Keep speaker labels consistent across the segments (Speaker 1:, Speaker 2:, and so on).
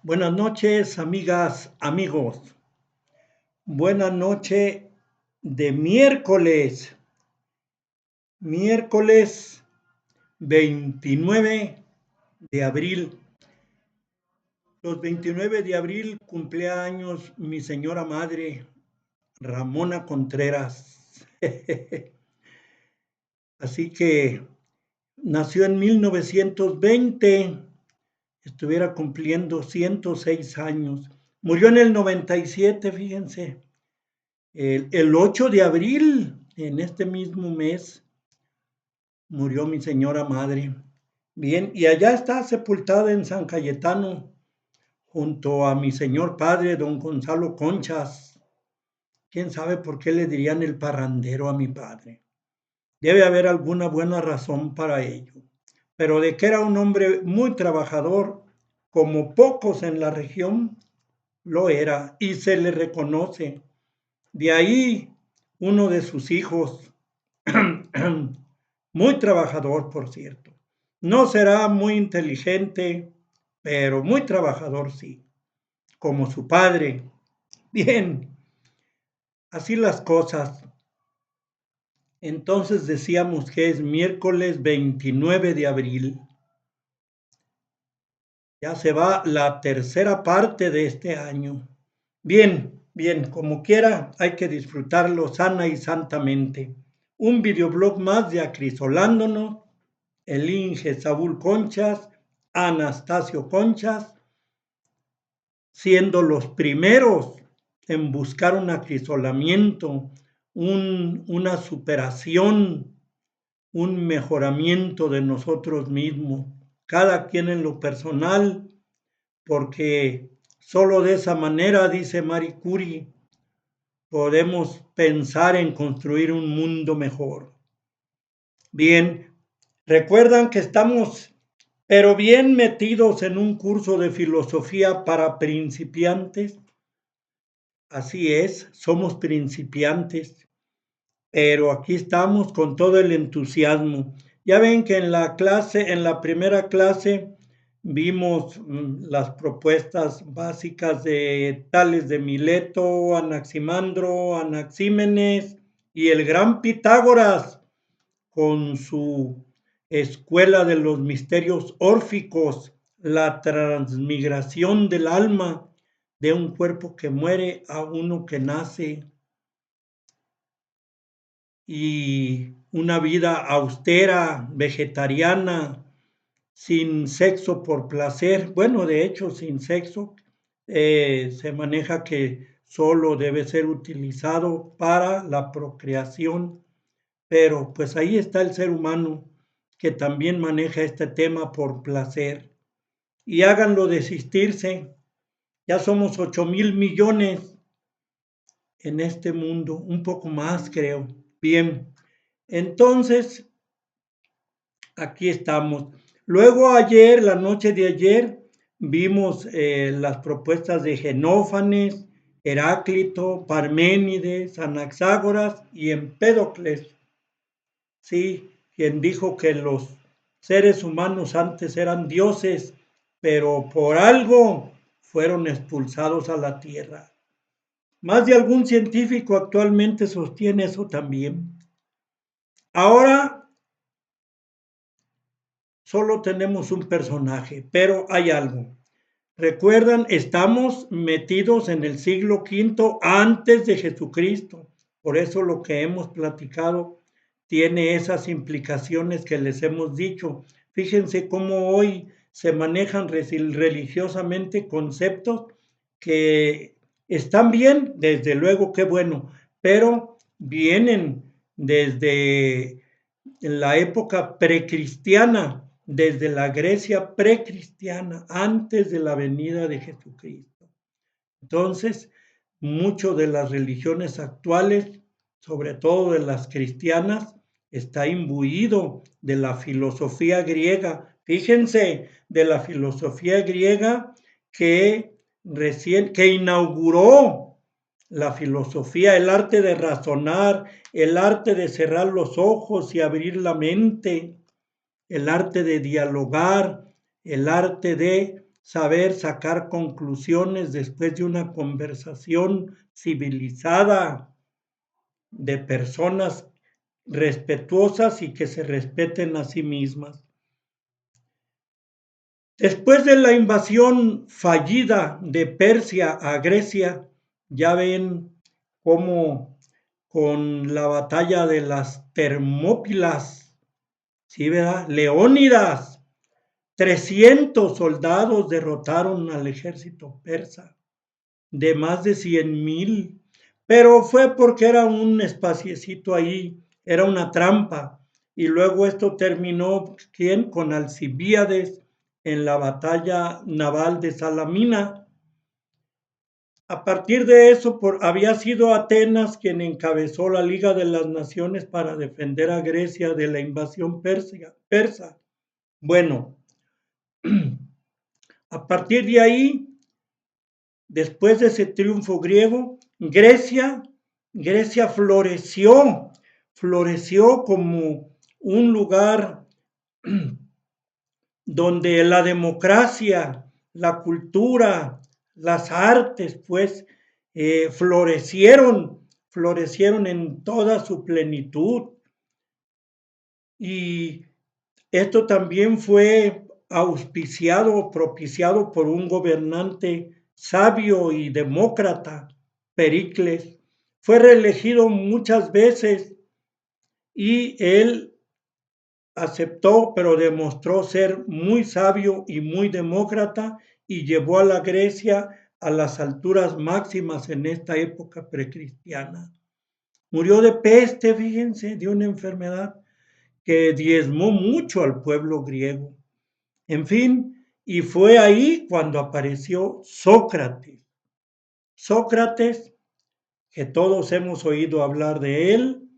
Speaker 1: Buenas noches, amigas, amigos. Buena noche de miércoles 29 de abril. Los 29 de abril cumpleaños mi señora madre, Ramona Contreras. Así que nació en 1920, estuviera cumpliendo 106 años. Murió en el 97, fíjense. El 8 de abril, en este mismo mes, murió mi señora madre. Bien, y allá está sepultada en San Cayetano, junto a mi señor padre, don Gonzalo Conchas. ¿Quién sabe por qué le dirían el parrandero a mi padre? Debe haber alguna buena razón para ello. Pero de que era un hombre muy trabajador, como pocos en la región, lo era y se le reconoce. De ahí uno de sus hijos, muy trabajador, por cierto. No será muy inteligente, pero muy trabajador sí, como su padre. Bien, así las cosas. Entonces decíamos que es miércoles 29 de abril. Ya se va la tercera parte de este año. Bien, como quiera, hay que disfrutarlo sana y santamente. Un videoblog más de Acrisolándonos, el Inge Saúl Conchas, Anastasio Conchas, siendo los primeros en buscar un acrisolamiento, una superación, un mejoramiento de nosotros mismos, cada quien en lo personal, porque solo de esa manera, dice Marie Curie, podemos pensar en construir un mundo mejor. Bien, recuerdan que estamos, pero bien metidos en un curso de filosofía para principiantes. Así es, somos principiantes, pero aquí estamos con todo el entusiasmo. Ya ven que en la primera clase, vimos las propuestas básicas de Tales de Mileto, Anaximandro, Anaxímenes y el gran Pitágoras con su escuela de los misterios órficos, la transmigración del alma de un cuerpo que muere a uno que nace y una vida austera, vegetariana, sin sexo por placer. Bueno, de hecho, sin sexo se maneja que solo debe ser utilizado para la procreación, pero pues ahí está el ser humano que también maneja este tema por placer. Y háganlo desistirse. Ya somos 8,000 millones en este mundo, un poco más creo. Bien, entonces aquí estamos. Luego ayer, la noche de ayer, vimos las propuestas de Genófanes, Heráclito, Parménides, Anaxágoras y Empédocles. Sí, quien dijo que los seres humanos antes eran dioses, pero por algo fueron expulsados a la tierra. Más de algún científico actualmente sostiene eso también. Ahora solo tenemos un personaje, pero hay algo. Recuerdan, estamos metidos en el siglo V antes de Jesucristo. Por eso lo que hemos platicado tiene esas implicaciones que les hemos dicho. Fíjense cómo hoy se manejan religiosamente conceptos que están bien, desde luego, qué bueno, pero vienen desde la época precristiana, desde la Grecia precristiana, antes de la venida de Jesucristo. Entonces, mucho de las religiones actuales, sobre todo de las cristianas, está imbuido de la filosofía griega. Fíjense, de la filosofía griega que inauguró la filosofía, el arte de razonar, el arte de cerrar los ojos y abrir la mente, el arte de dialogar, el arte de saber sacar conclusiones después de una conversación civilizada de personas respetuosas y que se respeten a sí mismas. Después de la invasión fallida de Persia a Grecia, ya ven cómo con la batalla de las Termópilas, ¿sí, verdad? Leónidas, 300 soldados derrotaron al ejército persa de más de 100,000, pero fue porque era un espaciecito ahí, era una trampa. Y luego esto terminó, ¿quién? Con Alcibíades en la batalla naval de Salamina. A partir de eso, había sido Atenas quien encabezó la Liga de las Naciones para defender a Grecia de la invasión persa. Bueno, a partir de ahí, después de ese triunfo griego, Grecia floreció como un lugar donde la democracia, la cultura, las artes, pues, florecieron en toda su plenitud. Y esto también fue propiciado por un gobernante sabio y demócrata, Pericles. Fue reelegido muchas veces y él aceptó, pero demostró ser muy sabio y muy demócrata y llevó a la Grecia a las alturas máximas en esta época precristiana. Murió de peste, fíjense, de una enfermedad que diezmó mucho al pueblo griego. En fin, y fue ahí cuando apareció Sócrates. Sócrates, que todos hemos oído hablar de él,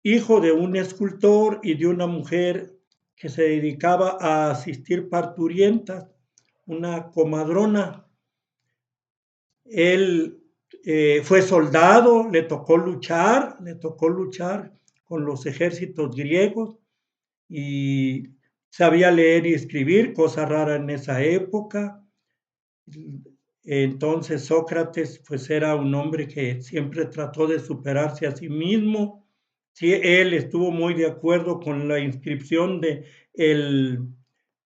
Speaker 1: hijo de un escultor y de una mujer que se dedicaba a asistir parturientas, una comadrona. Él fue soldado, le tocó luchar con los ejércitos griegos y sabía leer y escribir, cosa rara en esa época. Entonces Sócrates pues era un hombre que siempre trató de superarse a sí mismo. Sí, él estuvo muy de acuerdo con la inscripción de el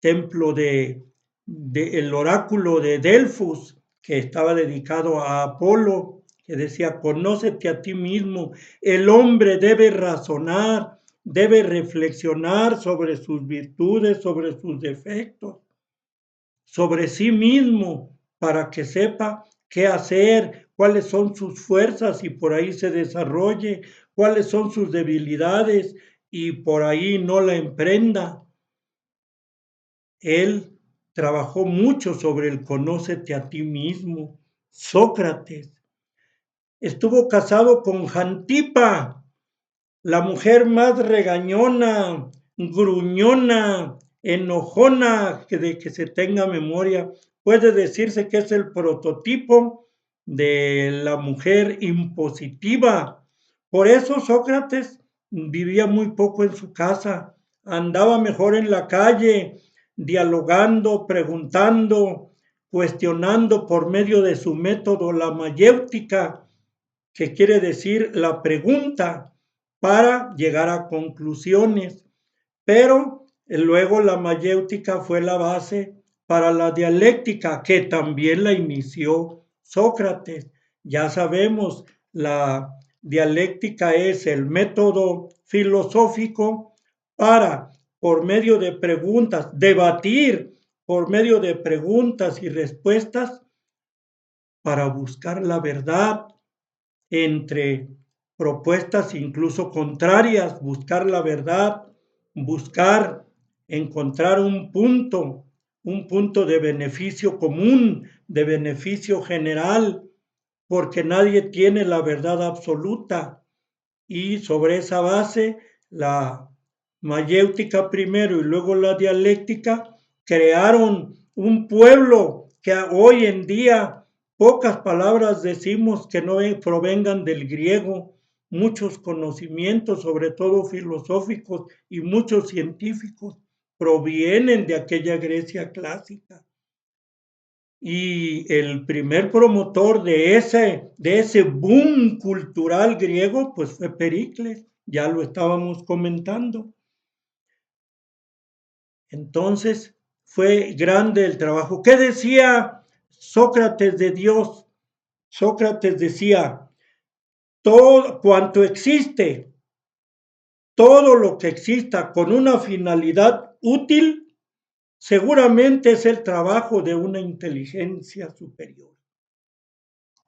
Speaker 1: templo de el oráculo de Delfos, que estaba dedicado a Apolo, que decía: conócete a ti mismo. El hombre debe razonar, debe reflexionar sobre sus virtudes, sobre sus defectos, sobre sí mismo, para que sepa qué hacer, cuáles son sus fuerzas y por ahí se desarrolle, cuáles son sus debilidades y por ahí no la emprenda. Él trabajó mucho sobre el conócete a ti mismo. Sócrates estuvo casado con Jantipa, la mujer más regañona, gruñona, enojona de que se tenga memoria. Puede decirse que es el prototipo de la mujer impositiva. Por eso Sócrates vivía muy poco en su casa, andaba mejor en la calle, dialogando, preguntando, cuestionando por medio de su método, la mayéutica, que quiere decir la pregunta, para llegar a conclusiones. Pero luego la mayéutica fue la base para la dialéctica, que también la inició Sócrates. Ya sabemos, la dialéctica es el método filosófico para, por medio de preguntas, debatir por medio de preguntas y respuestas para buscar la verdad entre propuestas incluso contrarias, buscar la verdad, buscar encontrar un punto de beneficio común, de beneficio general, porque nadie tiene la verdad absoluta. Y sobre esa base, la mayéutica primero y luego la dialéctica crearon un pueblo que hoy en día pocas palabras decimos que no provengan del griego, muchos conocimientos, sobre todo filosóficos y muchos científicos, provienen de aquella Grecia clásica. Y el primer promotor de ese boom cultural griego, pues fue Pericles, ya lo estábamos comentando. Entonces, fue grande el trabajo. ¿Qué decía Sócrates de Dios? Sócrates decía, todo cuanto existe, todo lo que exista con una finalidad útil, seguramente es el trabajo de una inteligencia superior.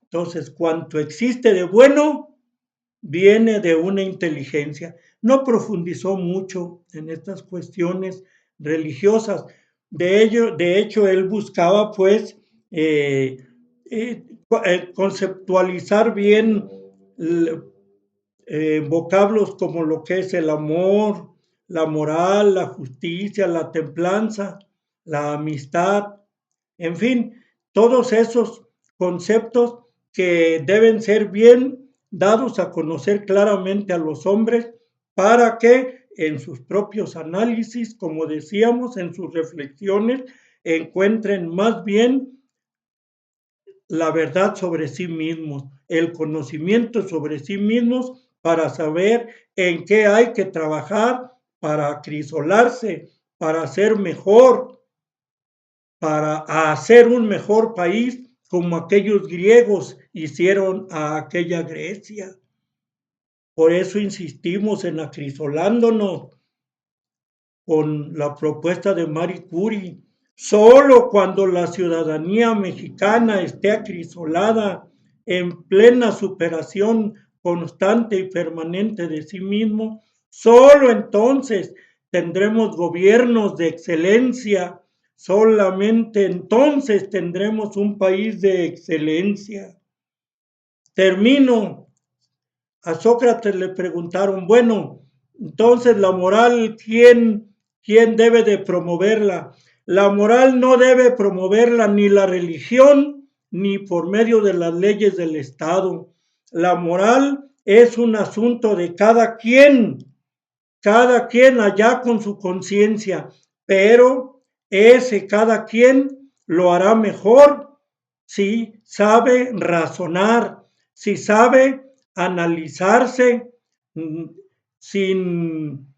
Speaker 1: Entonces, cuanto existe de bueno, viene de una inteligencia. No profundizó mucho en estas cuestiones religiosas. De hecho, él buscaba, pues, conceptualizar bien vocablos como lo que es el amor, la moral, la justicia, la templanza, la amistad, en fin, todos esos conceptos que deben ser bien dados a conocer claramente a los hombres para que en sus propios análisis, como decíamos, en sus reflexiones, encuentren más bien la verdad sobre sí mismos, el conocimiento sobre sí mismos para saber en qué hay que trabajar para acrisolarse, para ser mejor, para hacer un mejor país como aquellos griegos hicieron a aquella Grecia. Por eso insistimos en acrisolándonos con la propuesta de Marie Curie. Solo cuando la ciudadanía mexicana esté acrisolada en plena superación constante y permanente de sí mismo, solo entonces tendremos gobiernos de excelencia, solamente entonces tendremos un país de excelencia. Termino. A Sócrates le preguntaron, bueno, entonces la moral, ¿quién debe de promoverla? La moral no debe promoverla ni la religión ni por medio de las leyes del Estado. La moral es un asunto de cada quien allá con su conciencia, pero ese cada quien lo hará mejor si sabe razonar, si sabe analizarse sin,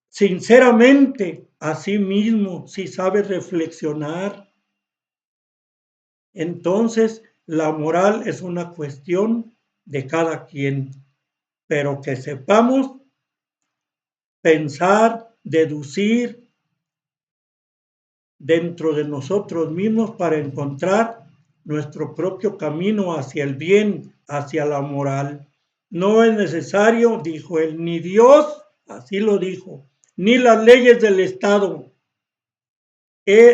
Speaker 1: sinceramente a sí mismo, si sabe reflexionar. Entonces, la moral es una cuestión de cada quien, pero que sepamos pensar, deducir dentro de nosotros mismos para encontrar nuestro propio camino hacia el bien, hacia la moral. No es necesario, dijo él, ni Dios, así lo dijo, ni las leyes del Estado.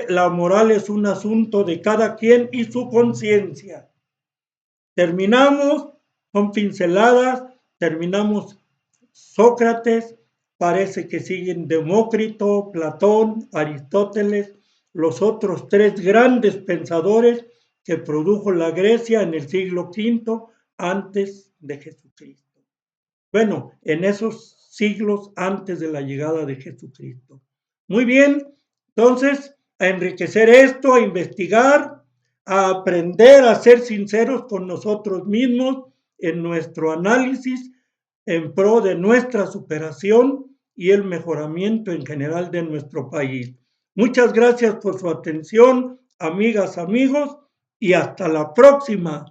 Speaker 1: La moral es un asunto de cada quien y su conciencia. Terminamos con pinceladas, terminamos Sócrates, parece que siguen Demócrito, Platón, Aristóteles, los otros tres grandes pensadores que produjo la Grecia en el siglo V antes de Jesucristo. Bueno, en esos siglos antes de la llegada de Jesucristo. Muy bien, entonces, a enriquecer esto, a investigar, a aprender a ser sinceros con nosotros mismos en nuestro análisis en pro de nuestra superación y el mejoramiento en general de nuestro país. Muchas gracias por su atención, amigas, amigos, y hasta la próxima.